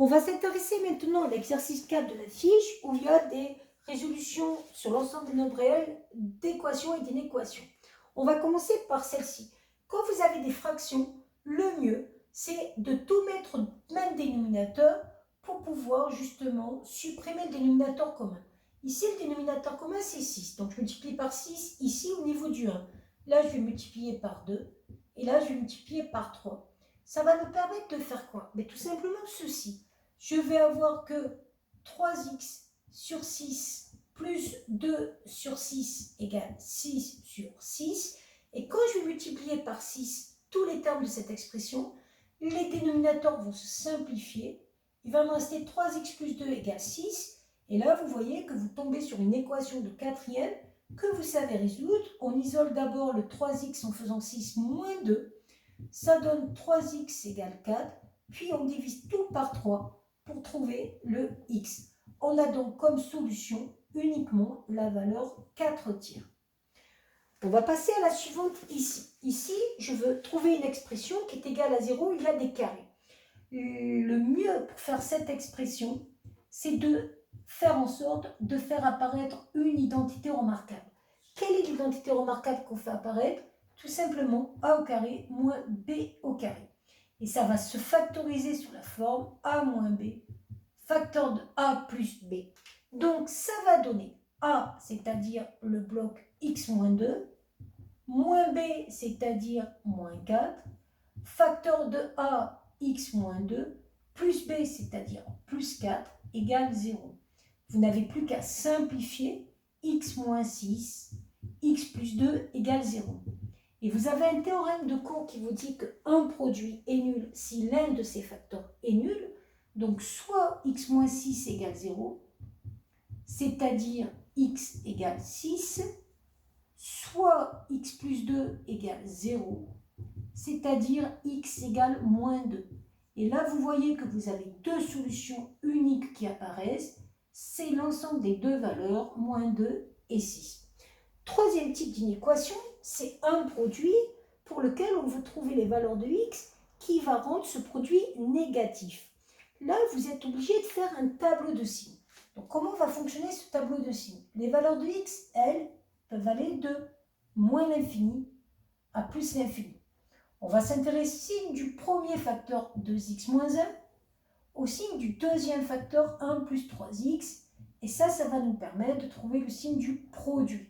On va s'intéresser maintenant à l'exercice 4 de la fiche où il y a des résolutions sur l'ensemble des nombres réels d'équations et d'inéquations. On va commencer par celle-ci. Quand vous avez des fractions, le mieux, c'est de tout mettre au même dénominateur pour pouvoir justement supprimer le dénominateur commun. Ici, le dénominateur commun, c'est 6. Donc, je multiplie par 6 ici au niveau du 1. Là, je vais multiplier par 2. Et là, je vais multiplier par 3. Ça va nous permettre de faire quoi? Mais tout simplement ceci. Je vais avoir que 3x sur 6 plus 2 sur 6 égale 6 sur 6. Et quand je vais multiplier par 6 tous les termes de cette expression, les dénominateurs vont se simplifier. Il va me rester 3x plus 2 égale 6. Et là, vous voyez que vous tombez sur une équation de quatrième que vous savez résoudre. On isole d'abord le 3x en faisant 6 moins 2. Ça donne 3x égale 4. Puis on divise tout par 3 pour trouver le x. On a donc comme solution uniquement la valeur 4 tiers. On va passer à la suivante ici. Ici, je veux trouver une expression qui est égale à 0, il y a des carrés. Le mieux pour faire cette expression, c'est de faire en sorte de faire apparaître une identité remarquable. Quelle est l'identité remarquable qu'on fait apparaître? Tout simplement a au carré moins b au carré. Et ça va se factoriser sous la forme a moins b, facteur de a plus b. Donc ça va donner a, c'est-à-dire le bloc x moins 2, moins b, c'est-à-dire moins 4, facteur de a, x moins 2, plus b, c'est-à-dire plus 4, égale 0. Vous n'avez plus qu'à simplifier x moins 6, x plus 2 égale 0. Et vous avez un théorème de cours qui vous dit qu'un produit est nul si l'un de ses facteurs est nul. Donc soit x moins 6 égale 0, c'est-à-dire x égale 6, soit x plus 2 égale 0, c'est-à-dire x égale moins 2. Et là, vous voyez que vous avez deux solutions uniques qui apparaissent. C'est l'ensemble des deux valeurs, moins 2 et 6. Troisième type d'inéquation, c'est un produit pour lequel on veut trouver les valeurs de x qui va rendre ce produit négatif. Là, vous êtes obligé de faire un tableau de signes. Donc, comment va fonctionner ce tableau de signes? Les valeurs de x, elles, peuvent aller de moins l'infini à plus l'infini. On va s'intéresser au signe du premier facteur 2x moins 1, au signe du deuxième facteur 1 plus 3x, et ça va nous permettre de trouver le signe du produit.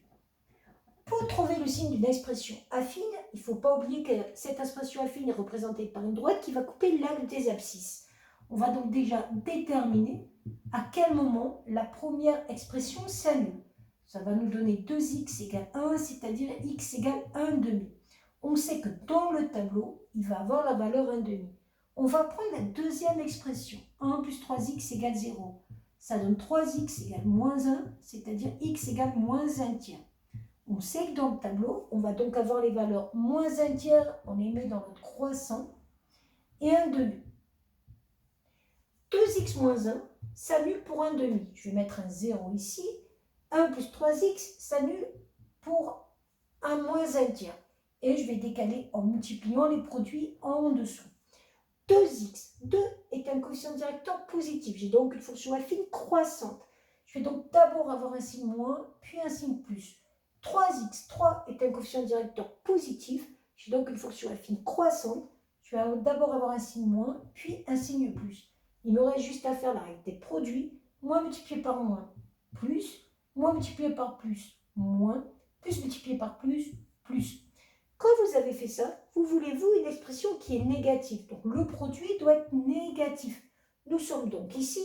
Pour trouver le signe d'une expression affine, il ne faut pas oublier que cette expression affine est représentée par une droite qui va couper l'angle des abscisses. On va donc déjà déterminer à quel moment la première expression s'annule. Ça va nous donner 2x égale 1, c'est-à-dire x égale 1 demi. On sait que dans le tableau, il va avoir la valeur 1 demi. On va prendre la deuxième expression, 1 plus 3x égale 0. Ça donne 3x égale moins 1, c'est-à-dire x égale moins 1 tiers. On sait que dans le tableau, on va donc avoir les valeurs moins 1 tiers, on les met dans notre croissant, et 1 demi. 2x moins 1 s'annule pour 1 demi. Je vais mettre un 0 ici. 1 plus 3x s'annule pour un moins 1 tiers. Et je vais décaler en multipliant les produits en dessous. 2x, 2 est un coefficient directeur positif. J'ai donc une fonction affine croissante. Je vais donc d'abord avoir un signe moins, puis un signe plus. 3x, 3 est un coefficient directeur positif. J'ai donc une fonction affine croissante. Je vais d'abord avoir un signe moins, puis un signe plus. Il me reste juste à faire la règle des produits. Moins multiplié par moins, plus. Moins multiplié par plus, moins. Plus multiplié par plus, plus. Quand vous avez fait ça, vous voulez-vous une expression qui est négative. Donc le produit doit être négatif. Nous sommes donc ici.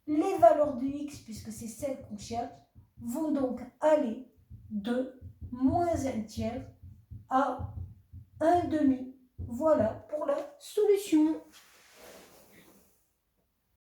Les valeurs de x, puisque c'est celles qu'on cherche, vont donc aller de moins 1 tiers à 1 demi. Voilà pour la solution.